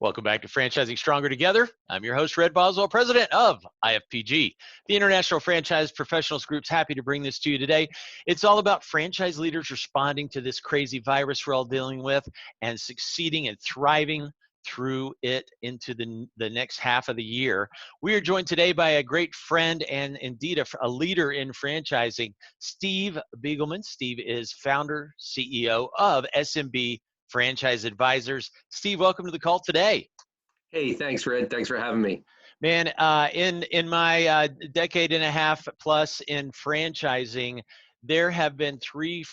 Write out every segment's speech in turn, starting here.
Welcome back to Franchising Stronger Together. I'm your host, Red Boswell, president of IFPG, the International Franchise Professionals Group's happy to bring this to you today. It's all about franchise leaders responding to this crazy virus we're all dealing with and succeeding and thriving through it into the next half of the year. We are joined today by a great friend and indeed a leader in franchising, Steve Beagelman. Steve is founder, CEO of SMB Franchise Advisors. Steve, welcome to the call today. Hey, thanks, Red. Thanks for having me. Man, in my decade and a half plus in franchising, there have been three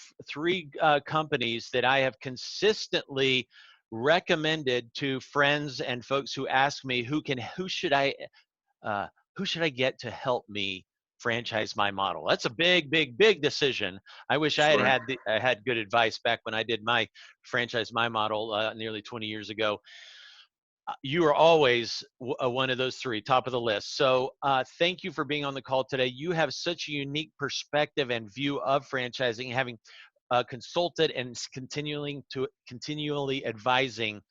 companies that I have consistently recommended to friends and folks who ask me who should I get to help me franchise my model. That's a big decision. I wish I had good advice back when I did my franchise my model nearly 20 years ago. You are always one of those three, top of the list. So thank you for being on the call today. You have such a unique perspective and view of franchising, having consulted and continually advising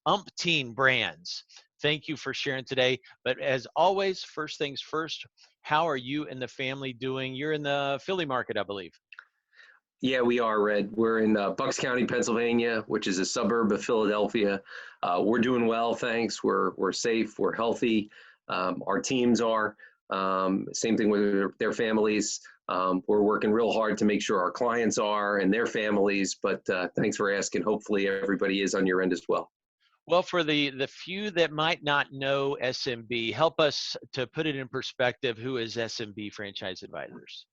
umpteen brands. Thank you for sharing today. But as always, first things first, how are you and the family doing? You're in the Philly market, I believe. Yeah, we are, Red. We're in Bucks County, Pennsylvania, which is a suburb of Philadelphia. We're doing well, thanks. We're safe, we're healthy. Our teams are. Same thing with their families. We're working real hard to make sure our clients are and their families, but thanks for asking. Hopefully everybody is on your end as well. Well, for the few that might not know SMB, help us to put it in perspective. Who is SMB Franchise Advisors?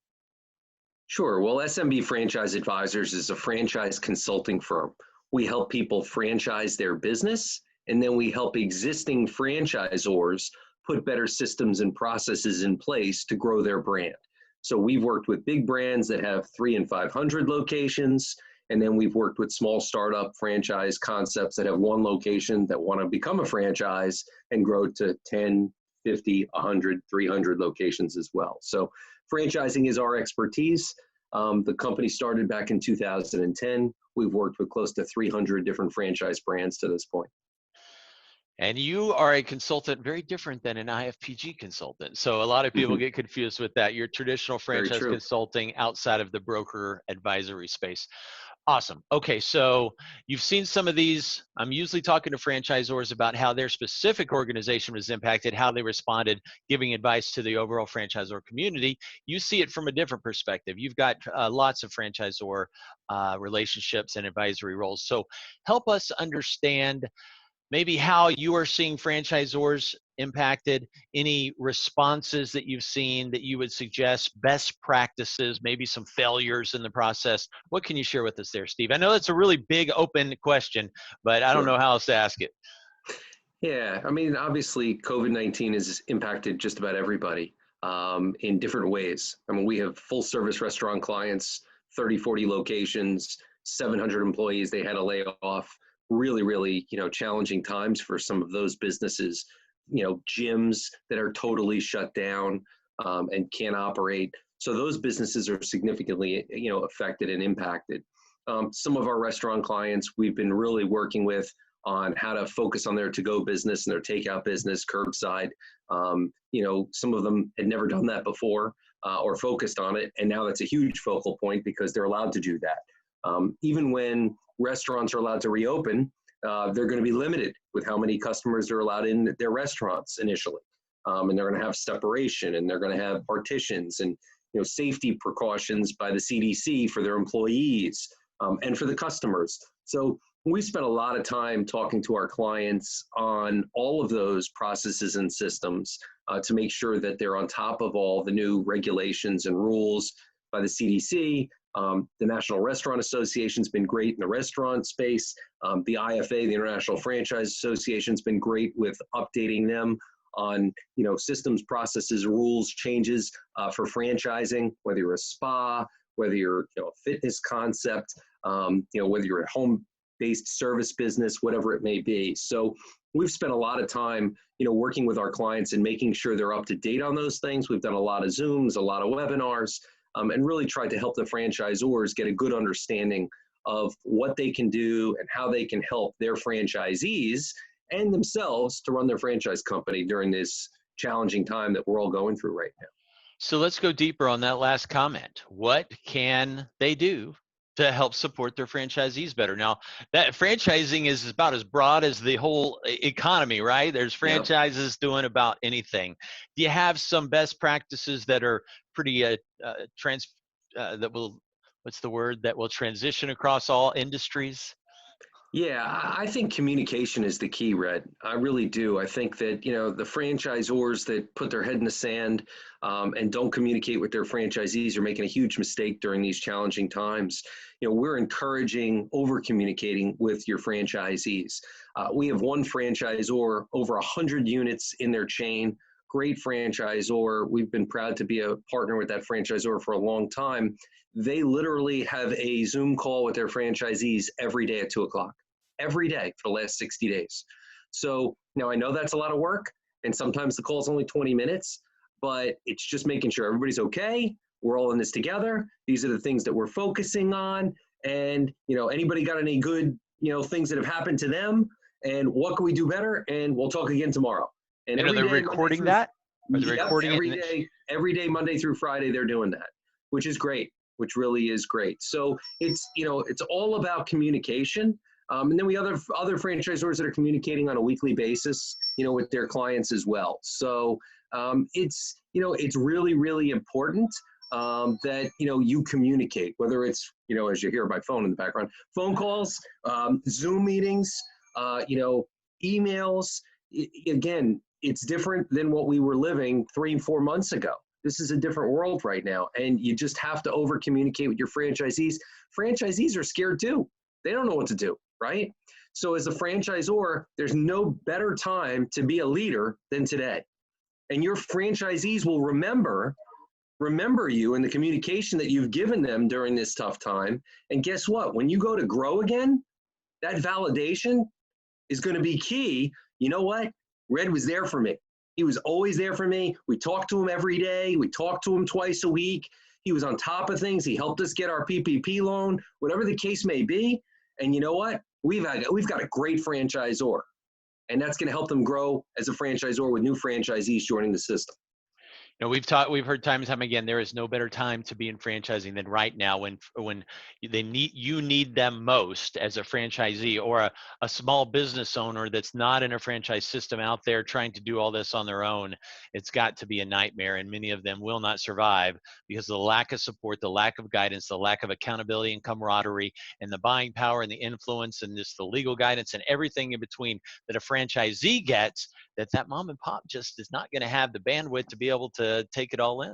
Sure. Well, SMB Franchise Advisors is a franchise consulting firm. We help people franchise their business, and then we help existing franchisors put better systems and processes in place to grow their brand. So we've worked with big brands that have 300 and 500 locations, and then we've worked with small startup franchise concepts that have one location that want to become a franchise and grow to 10, 50, 100, 300 locations as well. So franchising is our expertise. The company started back in 2010. We've worked with close to 300 different franchise brands to this point. And you are a consultant very different than an IFPG consultant. So a lot of people get confused with that. You're traditional franchise consulting outside of the broker advisory space. Awesome. Okay, so you've seen some of these. I'm usually talking to franchisors about how their specific organization was impacted, how they responded, giving advice to the overall franchisor community. You see it from a different perspective. You've got lots of franchisor relationships and advisory roles. So help us understand maybe how you are seeing franchisors impacted, any responses that you've seen that you would suggest, best practices, maybe some failures in the process. What can you share with us there, Steve? I know that's a really big open question, but I don't know how else to ask it. Yeah, I mean, obviously COVID-19 has impacted just about everybody in different ways. I mean, we have full service restaurant clients, 30, 40 locations, 700 employees they had to lay off. Really, challenging times for some of those businesses, gyms that are totally shut down and can't operate. So those businesses are significantly, affected and impacted. Some of our restaurant clients we've been really working with on how to focus on their to-go business and their takeout business, curbside. Some of them had never done that before or focused on it. And now that's a huge focal point because they're allowed to do that. Even when restaurants are allowed to reopen, they're going to be limited with how many customers are allowed in their restaurants initially. And they're going to have separation and they're going to have partitions and safety precautions by the CDC for their employees and for the customers. So we spent a lot of time talking to our clients on all of those processes and systems to make sure that they're on top of all the new regulations and rules by the CDC. The National Restaurant Association has been great in the restaurant space. The IFA, the International Franchise Association, has been great with updating them on systems, processes, rules, changes for franchising, whether you're a spa, whether you're a fitness concept, whether you're a home-based service business, whatever it may be. So we've spent a lot of time working with our clients and making sure they're up to date on those things. We've done a lot of Zooms, a lot of webinars. And really tried to help the franchisors get a good understanding of what they can do and how they can help their franchisees and themselves to run their franchise company during this challenging time that we're all going through right now. So let's go deeper on that last comment. What can they do to help support their franchisees better? Now, that franchising is about as broad as the whole economy, right? There's franchises doing about anything. Do you have some best practices that are pretty that will, what's the word, that will transition across all industries? Yeah, I think communication is the key, Red. I really do. I think that, the franchisors that put their head in the sand and don't communicate with their franchisees are making a huge mistake during these challenging times. We're encouraging over communicating with your franchisees. We have one franchisor, over 100 units in their chain, great franchisor. We've been proud to be a partner with that franchisor for a long time. They literally have a Zoom call with their franchisees every day at 2:00. Every day for the last 60 days. So now I know that's a lot of work, and sometimes the call is only 20 minutes, but it's just making sure everybody's okay. We're all in this together. These are the things that we're focusing on. And, anybody got any good, things that have happened to them, and what can we do better? And we'll talk again tomorrow. And are they recording that? Are they recording it? Every day, Monday through Friday, they're doing that, which is great, which really is great. So it's all about communication. And then we have other franchisors that are communicating on a weekly basis, with their clients as well. So it's really, really important that, you communicate, whether it's, as you hear by phone in the background, phone calls, Zoom meetings, emails. Again, it's different than what we were living 3-4 months ago. This is a different world right now. And you just have to over communicate with your franchisees. Franchisees are scared too. They don't know what to do. Right? So as a franchisor, there's no better time to be a leader than today. And your franchisees will remember you and the communication that you've given them during this tough time. And guess what? When you go to grow again, that validation is going to be key. You know what? Red was there for me. He was always there for me. We talked to him every day. We talked to him twice a week. He was on top of things. He helped us get our PPP loan, whatever the case may be. And you know what? We've got a great franchisor, and that's going to help them grow as a franchisor with new franchisees joining the system. We've heard time and time again, there is no better time to be in franchising than right now when you need them most as a franchisee or a small business owner that's not in a franchise system out there trying to do all this on their own. It's got to be a nightmare, and many of them will not survive because of the lack of support, the lack of guidance, the lack of accountability and camaraderie, and the buying power and the influence and just the legal guidance and everything in between that a franchisee gets, that mom and pop just is not going to have the bandwidth to be able to take it all in.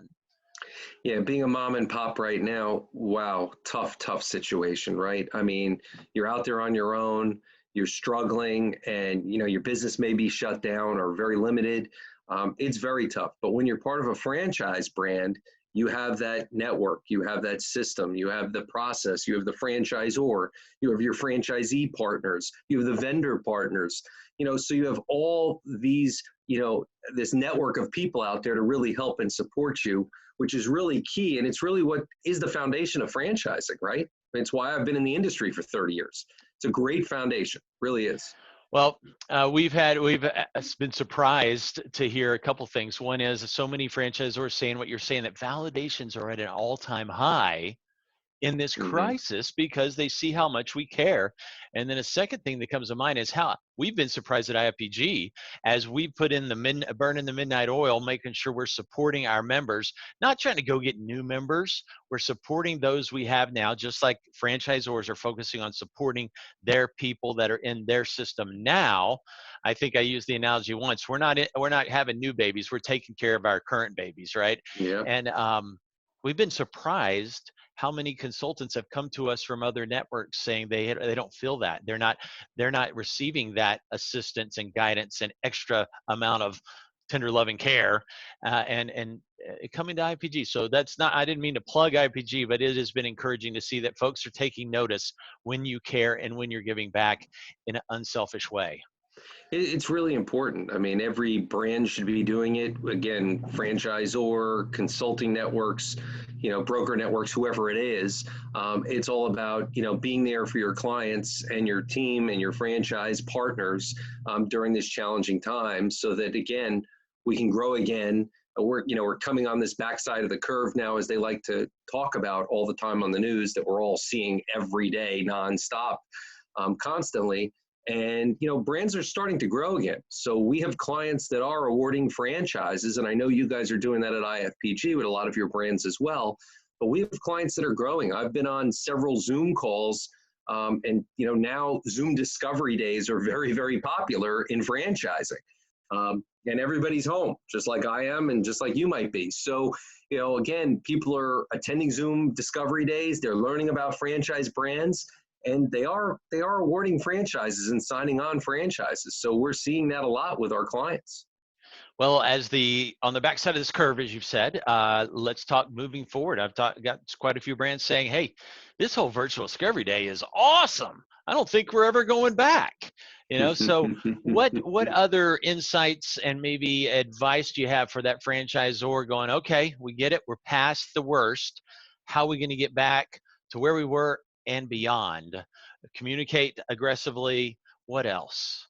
Yeah, being a mom and pop right now, wow, tough situation, right? I mean, you're out there on your own, you're struggling, and your business may be shut down or very limited. It's very tough. But when you're part of a franchise brand, you have that network, you have that system, you have the process, you have the franchisor, you have your franchisee partners, you have the vendor partners, so you have all these, this network of people out there to really help and support you, which is really key. And it's really what is the foundation of franchising, right? It's why I've been in the industry for 30 years. It's a great foundation, really is. Well, we've been surprised to hear a couple things. One is so many franchisors saying what you're saying, that validations are at an all-time high in this crisis because they see how much we care. And then a second thing that comes to mind is how we've been surprised at IFPG as we put in burning the midnight oil, making sure we're supporting our members, not trying to go get new members. We're supporting those we have now, just like franchisors are focusing on supporting their people that are in their system now. I think I used the analogy once. We're not having new babies. We're taking care of our current babies, right? Yeah. And we've been surprised how many consultants have come to us from other networks saying they don't feel that they're not receiving that assistance and guidance and extra amount of tender loving care and coming to IPG. So that's not, I didn't mean to plug IPG, but it has been encouraging to see that folks are taking notice when you care and when you're giving back in an unselfish way. It's really important. I mean, every brand should be doing it. Again, franchisor, consulting networks, broker networks, whoever it is. It's all about, being there for your clients and your team and your franchise partners during this challenging time so that, again, we can grow again. We're coming on this backside of the curve now, as they like to talk about all the time on the news, that we're all seeing every day, nonstop, constantly. And, brands are starting to grow again. So we have clients that are awarding franchises, and I know you guys are doing that at IFPG with a lot of your brands as well. But we have clients that are growing. I've been on several Zoom calls, and, now Zoom discovery days are very, very popular in franchising. And everybody's home, just like I am and just like you might be. So, again, people are attending Zoom discovery days. They're learning about franchise brands. And they are awarding franchises and signing on franchises. So we're seeing that a lot with our clients. Well, on the backside of this curve, as you've said, let's talk moving forward. Got quite a few brands saying, "Hey, this whole virtual discovery day is awesome. I don't think we're ever going back." So what other insights and maybe advice do you have for that franchisor going, "Okay, we get it. We're past the worst. How are we going to get back to where we were and beyond? Communicate aggressively. What else?"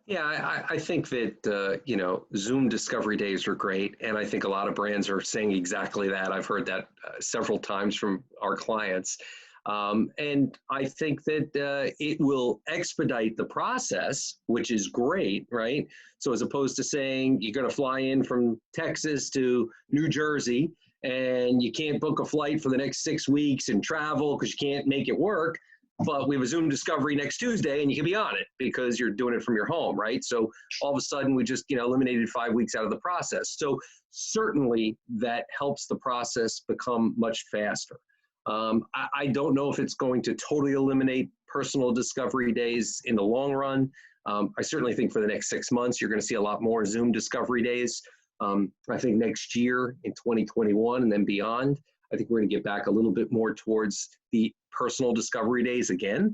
Yeah, I think that, Zoom discovery days are great. And I think a lot of brands are saying exactly that. I've heard that several times from our clients. And I think that it will expedite the process, which is great, right? So as opposed to saying you're going to fly in from Texas to New Jersey and you can't book a flight for the next 6 weeks and travel because you can't make it work, but we have a Zoom discovery next Tuesday and you can be on it because you're doing it from your home, right? So all of a sudden we just, eliminated 5 weeks out of the process. So certainly that helps the process become much faster. I don't know if it's going to totally eliminate personal discovery days in the long run. I certainly think for the next 6 months, you're going to see a lot more Zoom discovery days. I think next year in 2021 and then beyond, I think we're going to get back a little bit more towards the personal discovery days again,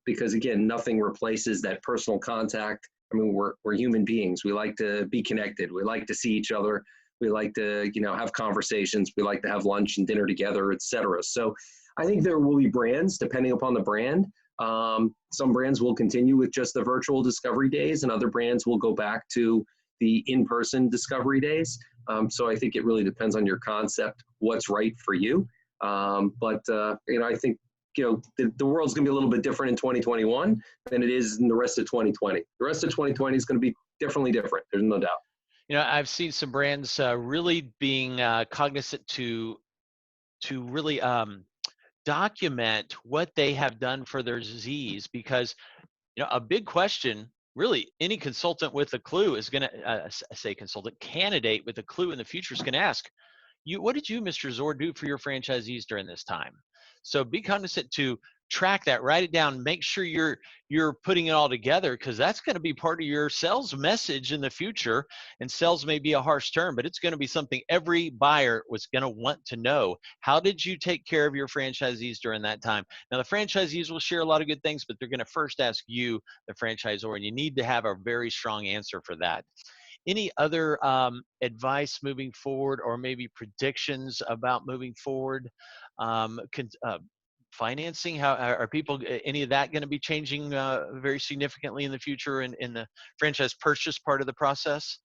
because again, nothing replaces that personal contact. I mean, we're human beings. We like to be connected. We like to see each other. We like to, have conversations. We like to have lunch and dinner together, et cetera. So I think there will be brands, depending upon the brand. Some brands will continue with just the virtual discovery days, and other brands will go back to the in-person discovery days. So I think it really depends on your concept, what's right for you. But I think, the world's going to be a little bit different in 2021 than it is in the rest of 2020. The rest of 2020 is going to be definitely different. There's no doubt. I've seen some brands really being cognizant to really document what they have done for their Zs, because a big question, really, any consultant with a clue is going to consultant candidate with a clue in the future is going to ask you, what did you, Mr. Zor, do for your franchisees during this time? So be cognizant to track that, write it down, make sure you're putting it all together, because that's going to be part of your sales message in the future. And sales may be a harsh term, but it's going to be something every buyer was going to want to know. How did you take care of your franchisees during that time? Now, the franchisees will share a lot of good things, but they're going to first ask you, the franchisor, and you need to have a very strong answer for that. Any other advice moving forward, or maybe predictions about moving forward? Financing, how are people, any of that going to be changing very significantly in the future in the franchise purchase part of the process?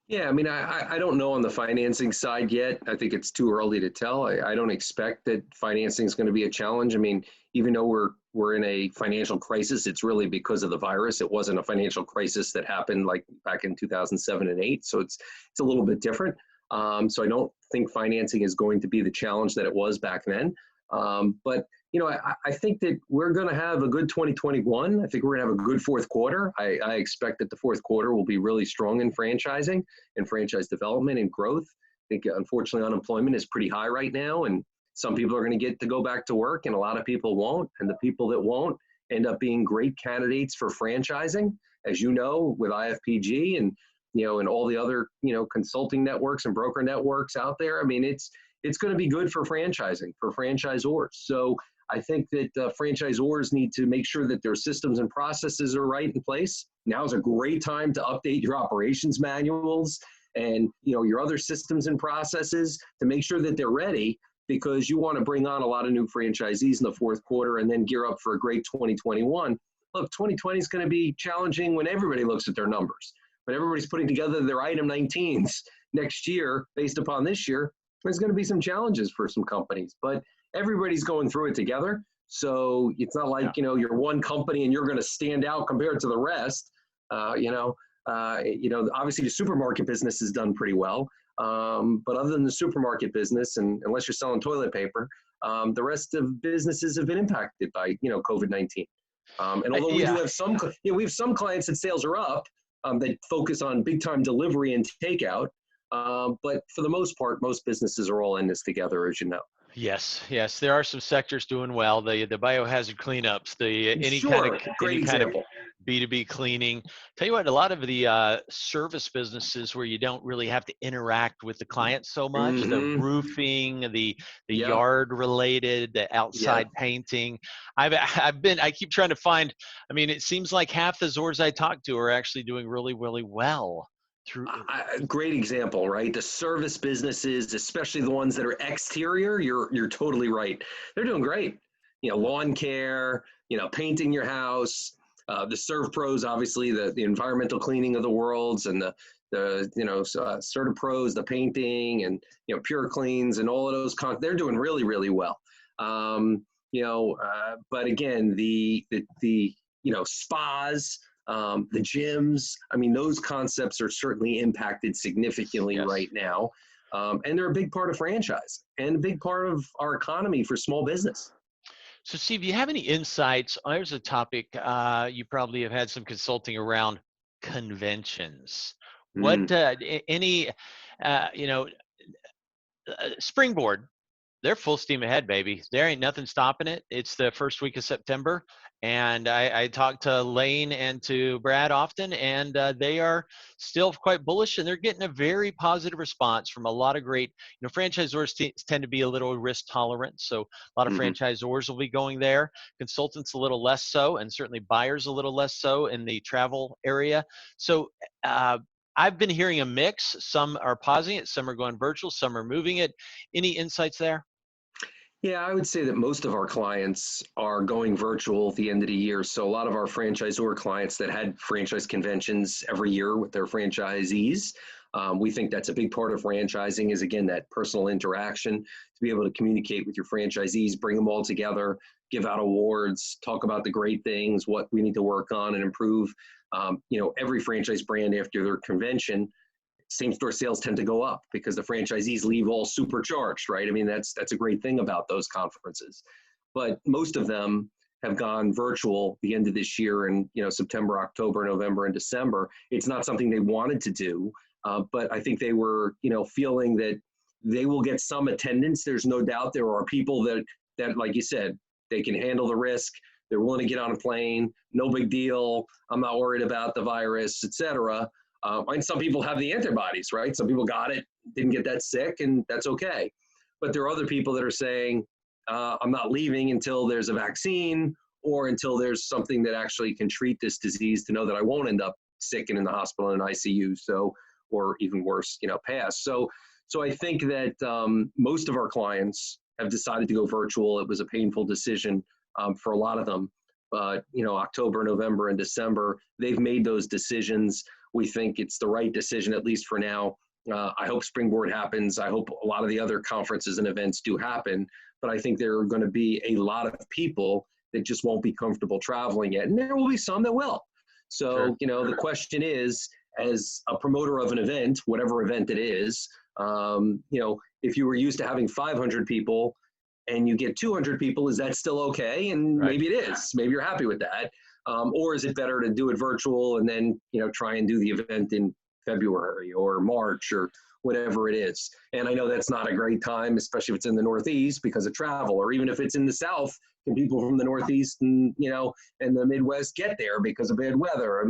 Yeah, I mean, I don't know on the financing side yet. I think it's too early to tell. I don't expect that financing is going to be a challenge. I mean, even though we're in a financial crisis, it's really because of the virus. It wasn't a financial crisis that happened like back in 2007 and 8. So it's a little bit different. So I don't think financing is going to be the challenge that it was back then. But I think that we're going to have a good 2021. I think we're going to have a good fourth quarter. I expect that the fourth quarter will be really strong in franchising and franchise development and growth. I think, unfortunately, unemployment is pretty high right now, and some people are going to get to go back to work, and a lot of people won't. And the people that won't end up being great candidates for franchising, as you know, with IFPG and and all the other consulting networks and broker networks out there. I mean, it's going to be good for franchising, for franchisors. So I think that franchisors need to make sure that their systems and processes are right in place. Now is a great time to update your operations manuals and your other systems and processes to make sure that they're ready, because you want to bring on a lot of new franchisees in the fourth quarter and then gear up for a great 2021. Look, 2020 is going to be challenging when everybody looks at their numbers. When everybody's putting together their item 19s next year based upon this year, there's going to be some challenges for some companies, but everybody's going through it together. So it's not like, you're one company and you're going to stand out compared to the rest. Obviously the supermarket business has done pretty well. But other than the supermarket business, and unless you're selling toilet paper, the rest of businesses have been impacted by, COVID-19. And although we do have we have some clients that sales are up, that focus on big time delivery and takeout. But for the most part, most businesses are all in this together, as you know. Yes, there are some sectors doing well. The biohazard cleanups, any kind of B2B cleaning. Tell you what, a lot of the service businesses where you don't really have to interact with the client so much, the roofing, the yard related, the outside painting. I keep trying to find, it seems like half the Zors I talk to are actually doing really, really well. Great example, right? The service businesses, especially the ones that are exterior, you're totally right. They're doing great. Lawn care, painting your house, the Serve Pros, obviously the environmental cleaning of the worlds, and the Certa Pros, the painting, and Pure Cleans and all of those. They're doing really, really well. But again, the spas. The gyms, those concepts are certainly impacted significantly right now. And they're a big part of franchise and a big part of our economy for small business. So Steve, do you have any insights? There's a topic you probably have had some consulting around: conventions. What, Springboard, they're full steam ahead, baby. There ain't nothing stopping it. It's the first week of September. And I talk to Lane and to Brad often, and they are still quite bullish, and they're getting a very positive response from a lot of great, franchisors tend to be a little risk tolerant. So a lot of franchisors will be going there, consultants a little less so, and certainly buyers a little less so in the travel area. So I've been hearing a mix. Some are pausing it, some are going virtual, some are moving it. Any insights there? Yeah, I would say that most of our clients are going virtual at the end of the year. So a lot of our franchisor clients that had franchise conventions every year with their franchisees, we think that's a big part of franchising, is again, that personal interaction, to be able to communicate with your franchisees, bring them all together, give out awards, talk about the great things, what we need to work on and improve. Every franchise brand after their convention, same-store sales tend to go up because the franchisees leave all supercharged, right? That's a great thing about those conferences. But most of them have gone virtual the end of this year, in September, October, November, and December. It's not something they wanted to do, but I think they were feeling that they will get some attendance. There's no doubt there are people that like you said, they can handle the risk. They're willing to get on a plane. No big deal. I'm not worried about the virus, etc. And some people have the antibodies, right? Some people got it, didn't get that sick, and that's okay. But there are other people that are saying, I'm not leaving until there's a vaccine or until there's something that actually can treat this disease, to know that I won't end up sick and in the hospital in an ICU, or even worse, pass. So I think that most of our clients have decided to go virtual. It was a painful decision for a lot of them. But, October, November, and December, they've made those decisions. We think it's the right decision, at least for now. I hope Springboard happens. I hope a lot of the other conferences and events do happen. But I think there are going to be a lot of people that just won't be comfortable traveling yet. And there will be some that will. So, the question is, as a promoter of an event, whatever event it is, if you were used to having 500 people and you get 200 people, is that still okay? And maybe it is. Maybe you're happy with that. Or is it better to do it virtual and then, try and do the event in February or March or whatever it is? And I know that's not a great time, especially if it's in the Northeast because of travel, or even if it's in the South, can people from the Northeast and, and the Midwest get there because of bad weather?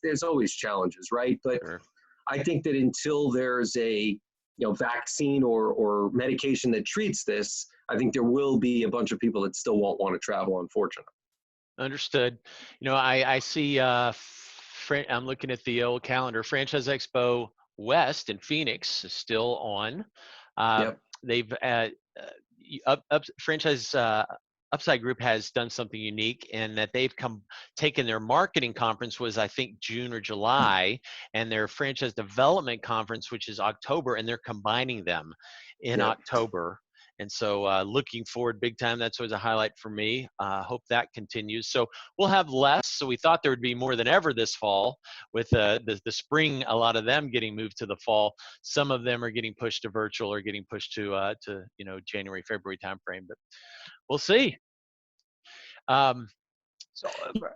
There's always challenges, right? But I think that until there's a, vaccine or medication that treats this, I think there will be a bunch of people that still won't want to travel, unfortunately. Understood. I see, I'm looking at the old calendar. Franchise Expo West in Phoenix is still on. Yep. They've franchise Upside Group has done something unique in that they've taken their marketing conference was, I think, June or July, and their franchise development conference, which is October, and they're combining them in October. And so looking forward big time. That's always a highlight for me. Hope that continues. So we'll have less. So we thought there would be more than ever this fall with the spring, a lot of them getting moved to the fall. Some of them are getting pushed to virtual or getting pushed to January, February timeframe, but we'll see.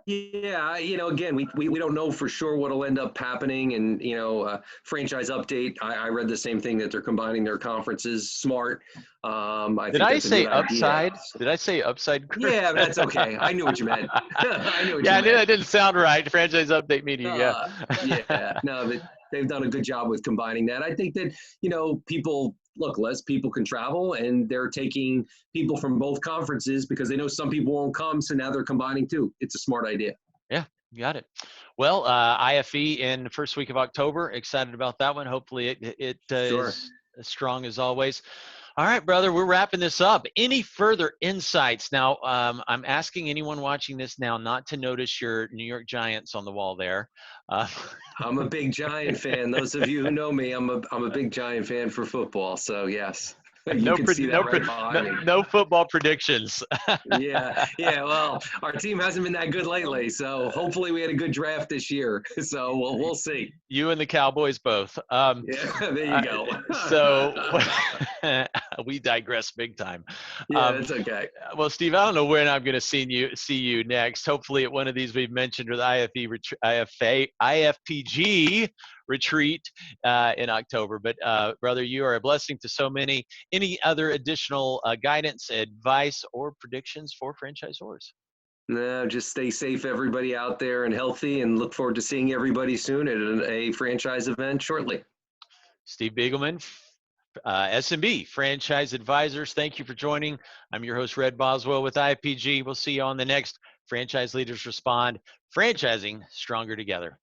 Yeah, again, we don't know for sure what'll end up happening. And, franchise update, I read the same thing, that they're combining their conferences. Smart. Did I say Upside? Did I say Upside Group? Yeah, that's okay. I knew what you meant. I knew that didn't sound right. Franchise update meeting. Yeah. No, but they've done a good job with combining that. I think that, less people can travel, and they're taking people from both conferences because they know some people won't come. So now they're combining too. It's a smart idea. Yeah, you got it. Well, IFE in the first week of October. Excited about that one. Hopefully it Sure. is as strong as always. All right, brother, we're wrapping this up. Any further insights? Now, I'm asking anyone watching this now not to notice your New York Giants on the wall there. I'm a big Giant fan. Those of you who know me, I'm a big Giant fan for football. So yes, you can see that right behind me. No football predictions. Yeah. Well, our team hasn't been that good lately, so hopefully we had a good draft this year. So we'll see. You and the Cowboys both. Yeah, there you go. So we digress big time. Yeah, that's okay. Well, Steve, I don't know when I'm going to see you next. Hopefully at one of these we've mentioned, or the IFPG retreat in October. But brother, you are a blessing to so many. Any other additional guidance, advice, or predictions for franchisors? No, just stay safe, everybody out there, and healthy, and look forward to seeing everybody soon at a franchise event shortly. Steve Beagelman, SMB Franchise Advisors, thank you for joining. I'm your host, Red Boswell with IFPG. We'll see you on the next Franchise Leaders Respond, franchising stronger together.